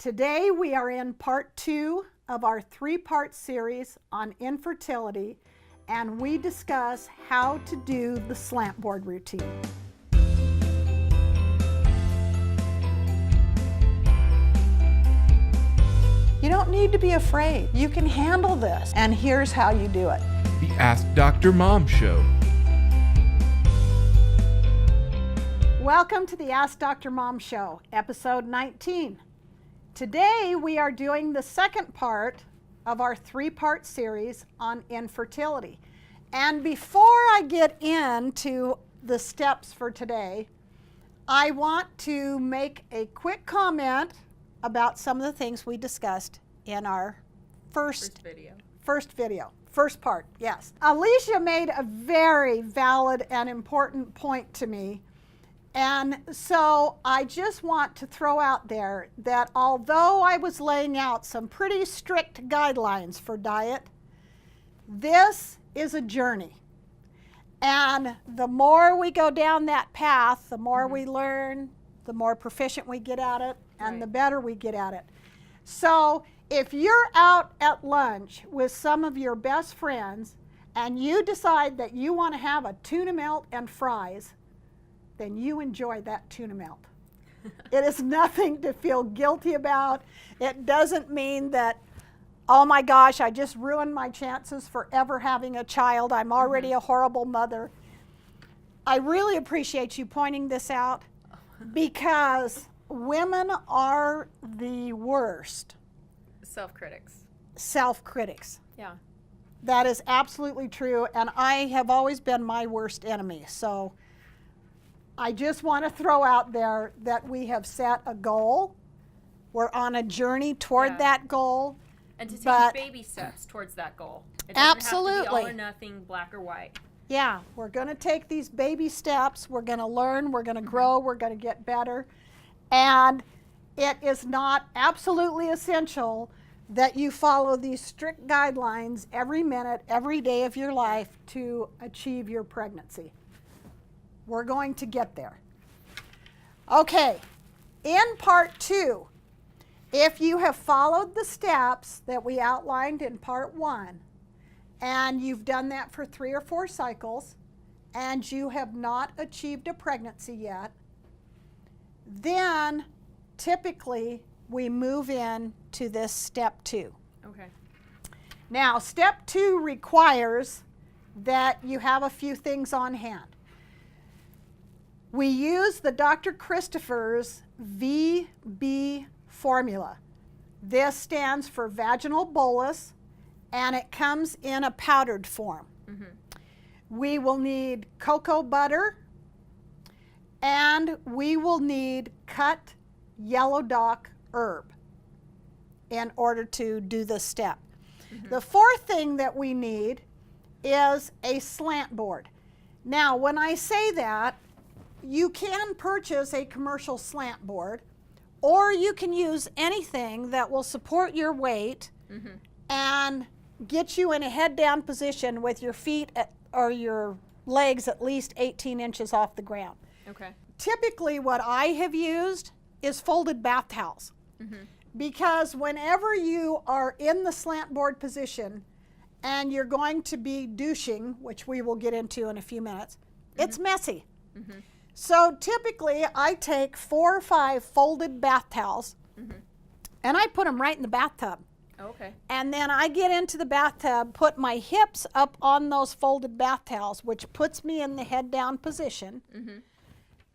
Today we are in part 2 of our 3-part series on infertility, and we discuss how to do the slant board routine. You don't need to be afraid. You can handle this, and here's how you do it. The Ask Dr. Mom Show. Welcome to the Ask Dr. Mom Show, episode 19. Today we are doing the second part of our 3-part series on infertility. And before I get into the steps for today, I want to make a quick comment about some of the things we discussed in our first part, yes. Alicia made a very valid and important point to me. And so I just want to throw out there that although I was laying out some pretty strict guidelines for diet, this is a journey. And the more we go down that path, the more we learn, the more proficient we get at it, and the better we get at it. So if you're out at lunch with some of your best friends and you decide that you want to have a tuna melt and fries, then you enjoy that tuna melt. It is nothing to feel guilty about. It doesn't mean that, oh my gosh, I just ruined my chances for ever having a child. I'm already a horrible mother. I really appreciate you pointing this out because women are the worst. Self-critics. Self-critics. Yeah. That is absolutely true, and I have always been my worst enemy. So I just want to throw out there that we have set a goal. We're on a journey toward that goal. And to take baby steps towards that goal. It doesn't have to be all or nothing, black or white. Yeah, we're going to take these baby steps. We're going to learn. We're going to grow. We're going to get better. And it is not absolutely essential that you follow these strict guidelines every minute, every day of your life to achieve your pregnancy. We're going to get there. Okay, in part 2, if you have followed the steps that we outlined in part 1, and you've done that for 3 or 4 cycles, and you have not achieved a pregnancy yet, then typically we move in to this step 2. Okay. Now, step 2 requires that you have a few things on hand. We use the Dr. Christopher's VB formula. This stands for vaginal bolus, and it comes in a powdered form. We will need cocoa butter, and we will need cut yellow dock herb in order to do this step. The fourth thing that we need is a slant board. Now, when I say that, you can purchase a commercial slant board, or you can use anything that will support your weight and get you in a head down position with your feet or your legs at least 18 inches off the ground. Okay. Typically what I have used is folded bath towels because whenever you are in the slant board position and you're going to be douching, which we will get into in a few minutes, it's messy. So typically I take 4 or 5 folded bath towels and I put them right in the bathtub. Okay. And then I get into the bathtub, put my hips up on those folded bath towels, which puts me in the head down position.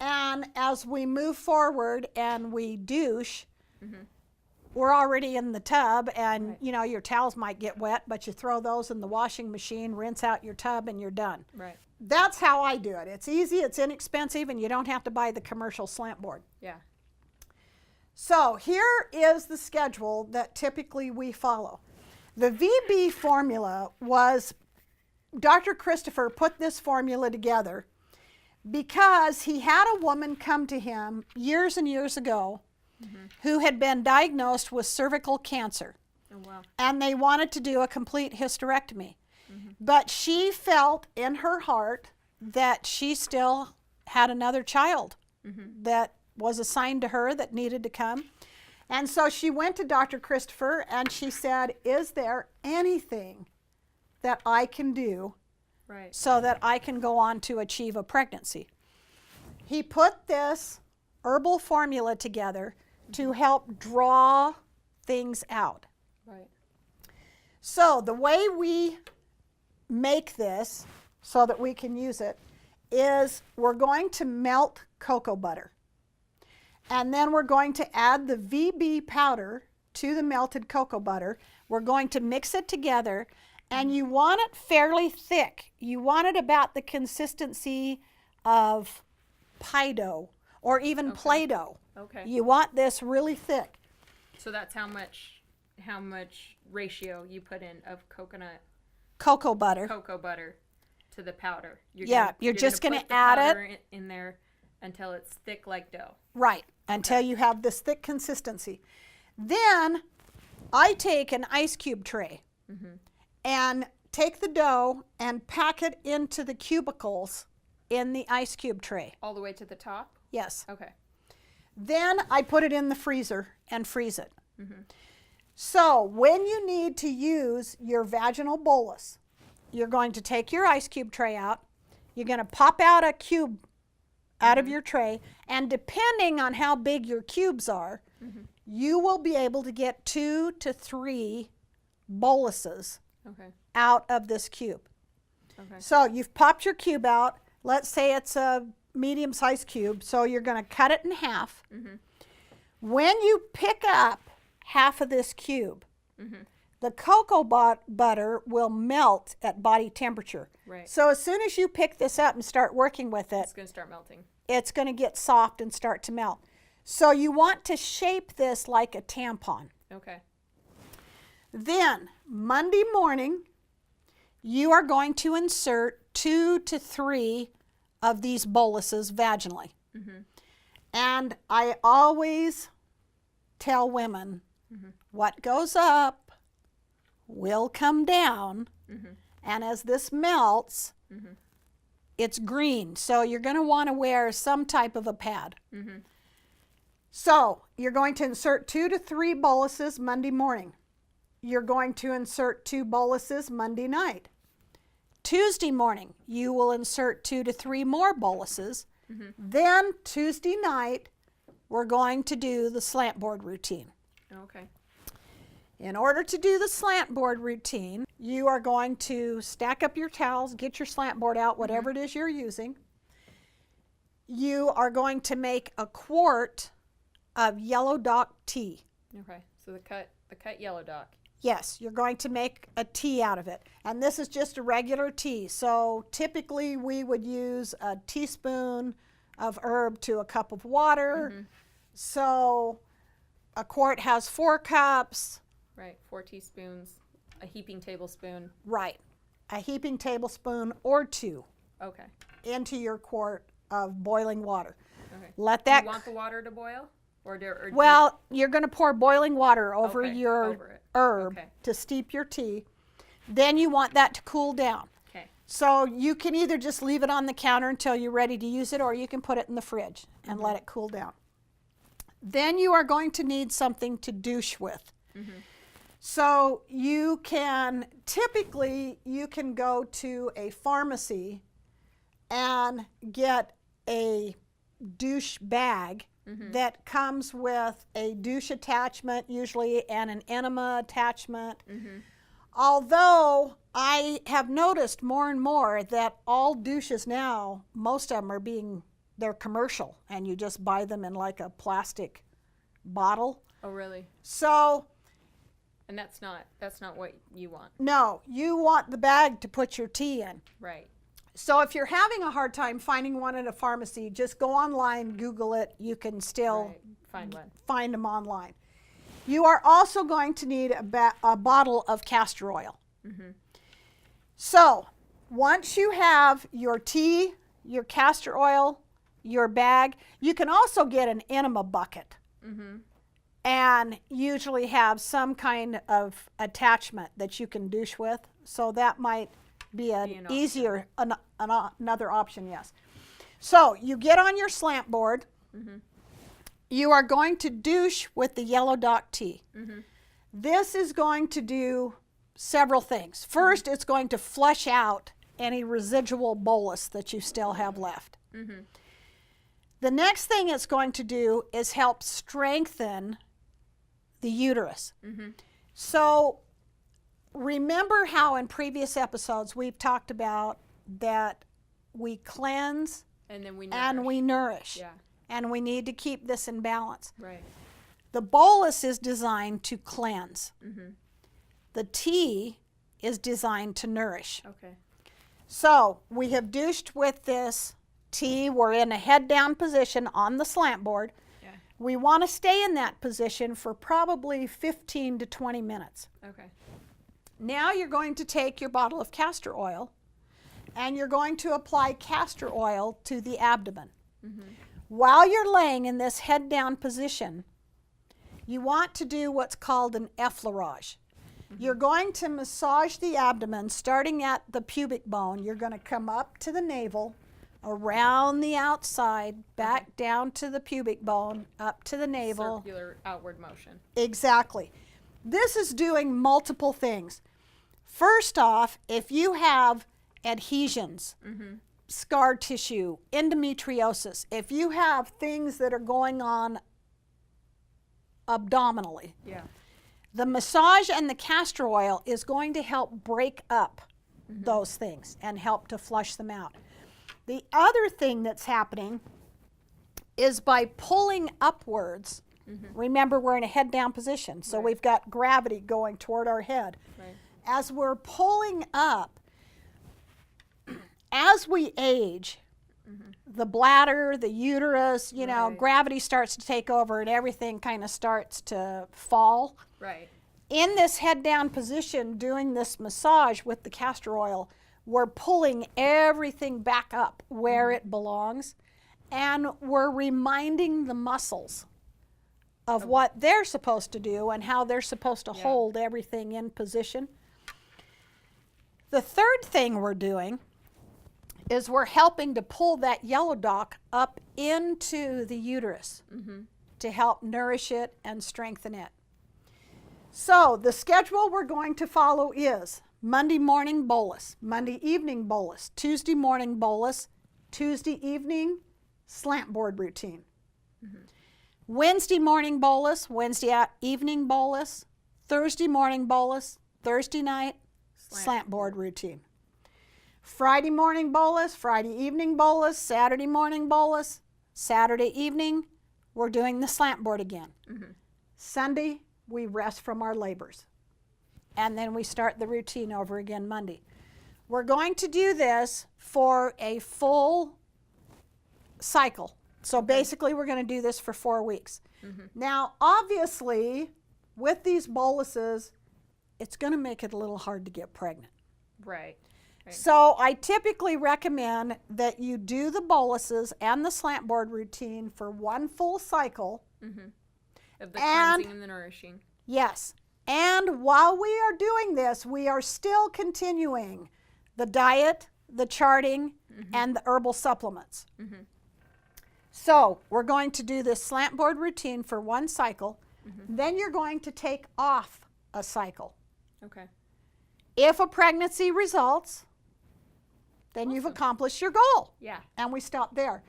And as we move forward and we douche, we're already in the tub, and you know, your towels might get wet, but you throw those in the washing machine, rinse out your tub, and you're done. Right. That's how I do it. It's easy, it's inexpensive, and you don't have to buy the commercial slant board. Yeah. So here is the schedule that typically we follow. The VB formula was, Dr. Christopher put this formula together because he had a woman come to him years and years ago who had been diagnosed with cervical cancer. Oh, wow. And they wanted to do a complete hysterectomy. But she felt in her heart that she still had another child that was assigned to her that needed to come. And so she went to Dr. Christopher and she said, is there anything that I can do so that I can go on to achieve a pregnancy? He put this herbal formula together to help draw things out. Right. So the way we make this so that we can use it is we're going to melt cocoa butter. And then we're going to add the VB powder to the melted cocoa butter. We're going to mix it together, and you want it fairly thick. You want it about the consistency of pie dough or even Play-Doh. Okay. You want this really thick. So that's how much ratio you put in of cocoa butter to the powder. You're just going to add it in there until it's thick like dough. Right, until you have this thick consistency. Then I take an ice cube tray and take the dough and pack it into the cubicles in the ice cube tray. All the way to the top? Yes. Okay. Then I put it in the freezer and freeze it. So when you need to use your vaginal bolus, you're going to take your ice cube tray out. You're going to pop out a cube out of your tray, and depending on how big your cubes are, you will be able to get 2 to 3 boluses out of this cube. So you've popped your cube out. Let's say it's a medium-sized cube, so you're going to cut it in half. When you pick up half of this cube, the cocoa butter will melt at body temperature. Right. So as soon as you pick this up and start working with it, it's going to start melting. It's going to get soft and start to melt. So you want to shape this like a tampon. Okay. Then Monday morning, you are going to insert 2 to 3 of these boluses vaginally. And I always tell women, what goes up will come down, and as this melts, it's green. So you're going to want to wear some type of a pad. So you're going to insert 2 to 3 boluses Monday morning. You're going to insert 2 boluses Monday night. Tuesday morning, you will insert 2 to 3 more boluses. Then Tuesday night, we're going to do the slant board routine. Okay. In order to do the slant board routine, you are going to stack up your towels, get your slant board out, whatever it is you're using. You are going to make a quart of yellow dock tea. Okay. So the cut yellow dock. Yes, you're going to make a tea out of it. And this is just a regular tea. So typically we would use a teaspoon of herb to a cup of water. So a quart has 4 cups. Right, 4 teaspoons, a heaping tablespoon. Right, a heaping tablespoon or 2 into your quart of boiling water. Let that. Do you want the water to boil? Well, you're going to pour boiling water over your herb to steep your tea. Then you want that to cool down. So you can either just leave it on the counter until you're ready to use it, or you can put it in the fridge and let it cool down. Then you are going to need something to douche with. So you can, typically, you can go to a pharmacy and get a douche bag that comes with a douche attachment, usually, and an enema attachment. Although I have noticed more and more that all douches now, most of them they're commercial, and you just buy them in like a plastic bottle. Oh, really? So. And that's not what you want. No, you want the bag to put your tea in. Right. So if you're having a hard time finding one at a pharmacy, just go online, Google it. You can still find them online. You are also going to need a bottle of castor oil. So once you have your tea, your castor oil, your bag, you can also get an enema bucket. And usually have some kind of attachment that you can douche with. So that might be an easier, another option, yes. So you get on your slant board you are going to douche with the yellow dock tea. This is going to do several things. First, it's going to flush out any residual bolus that you still have left. The next thing it's going to do is help strengthen the uterus. So remember how in previous episodes we've talked about that we cleanse and then we nourish. Yeah. And we need to keep this in balance. Right. The bolus is designed to cleanse. The tea is designed to nourish. Okay. So we have douched with this tea. We're in a head down position on the slant board. Yeah. We want to stay in that position for probably 15 to 20 minutes. Okay. Now you're going to take your bottle of castor oil and you're going to apply castor oil to the abdomen. While you're laying in this head down position, you want to do what's called an effleurage. You're going to massage the abdomen starting at the pubic bone. You're going to come up to the navel, around the outside, back down to the pubic bone, up to the navel. Circular outward motion. Exactly. This is doing multiple things. First off, if you have adhesions, scar tissue, endometriosis, if you have things that are going on abdominally, the massage and the castor oil is going to help break up those things and help to flush them out. The other thing that's happening is by pulling upwards, remember we're in a head down position, so we've got gravity going toward our head. As we're pulling up, as we age, the bladder, the uterus, you know, gravity starts to take over and everything kind of starts to fall. Right. In this head down position, doing this massage with the castor oil, we're pulling everything back up where it belongs, and we're reminding the muscles of what they're supposed to do and how they're supposed to hold everything in position. The third thing we're doing is we're helping to pull that yellow dock up into the uterus to help nourish it and strengthen it. So the schedule we're going to follow is Monday morning bolus, Monday evening bolus, Tuesday morning bolus, Tuesday evening slant board routine. Wednesday morning bolus, Wednesday evening bolus, Thursday morning bolus, Thursday night slant board routine. Friday morning bolus, Friday evening bolus, Saturday morning bolus, Saturday evening, we're doing the slant board again. Sunday, we rest from our labors. And then we start the routine over again Monday. We're going to do this for a full cycle. So basically, we're going to do this for 4 weeks. Now, obviously, with these boluses, it's going to make it a little hard to get pregnant. Right. So I typically recommend that you do the boluses and the slant board routine for 1 full cycle. Of the cleansing and the nourishing. Yes. And while we are doing this, we are still continuing the diet, the charting, and the herbal supplements. So we're going to do this slant board routine for 1 cycle. Then you're going to take off a cycle. Okay. If a pregnancy results, then you've accomplished your goal. Yeah. And we stop there.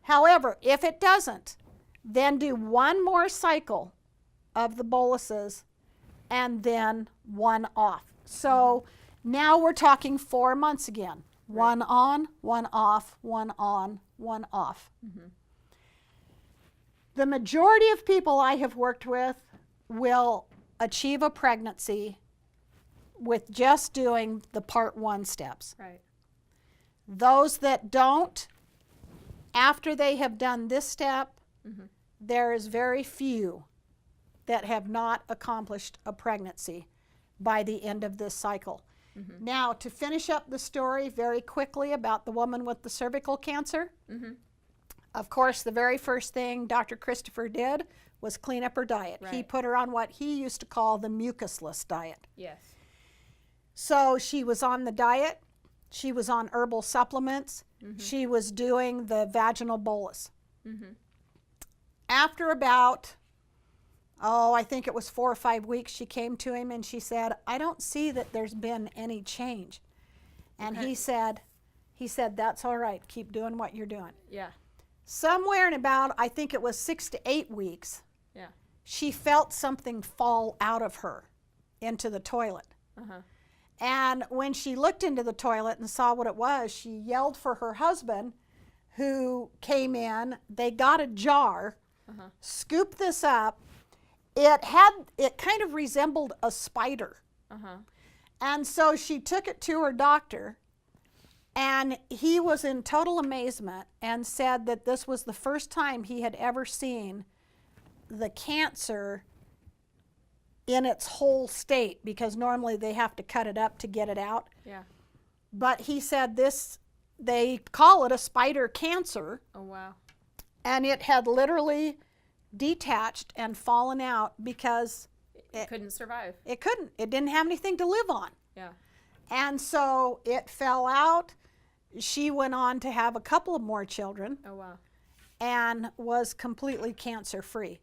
However, if it doesn't, then do 1 more cycle of the boluses and then 1 off. So now we're talking 4 months again. 1 on, 1 off, 1 on, 1 off. The majority of people I have worked with will achieve a pregnancy with just doing the part 1 steps. Right. Those that don't, after they have done this step, there is very few that have not accomplished a pregnancy by the end of this cycle. Now, to finish up the story very quickly about the woman with the cervical cancer, of course, the very first thing Dr. Christopher did was clean up her diet. Right. He put her on what he used to call the mucusless diet. Yes. So she was on the diet, she was on herbal supplements, she was doing the vaginal bolus. after about, I think it was 4 or 5 weeks, she came to him and she said, I don't see that there's been any change. And Okay. he said, that's all right. Keep doing what you're doing. Yeah. Somewhere in about, I think it was 6 to 8 weeks, Yeah. she felt something fall out of her into the toilet. Uh-huh. And when she looked into the toilet and saw what it was, she yelled for her husband, who came in. They got a jar, Uh-huh. scooped this up. It kind of resembled a spider. Uh-huh. And so she took it to her doctor, and he was in total amazement and said that this was the first time he had ever seen the cancer in its whole state, because normally they have to cut it up to get it out. Yeah. But he said they call it a spider cancer, Oh, wow. and it had literally detached and fallen out because It couldn't survive. it couldn't. It didn't have anything to live on. Yeah. And so it fell out. She went on to have a couple of more children Oh, wow. and was completely cancer-free.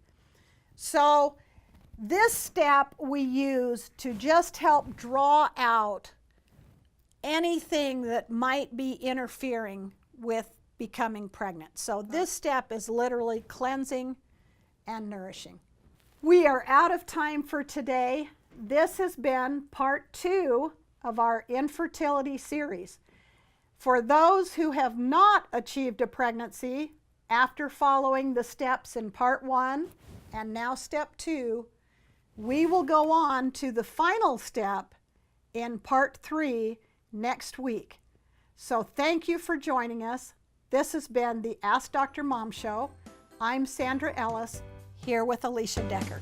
So this step we use to just help draw out anything that might be interfering with becoming pregnant. So this step is literally cleansing and nourishing. We are out of time for today. This has been part 2 of our infertility series. For those who have not achieved a pregnancy after following the steps in part 1 and now step 2, we will go on to the final step in part 3 next week. So thank you for joining us. This has been the Ask Dr. Mom Show. I'm Sandra Ellis, here with Alicia Decker.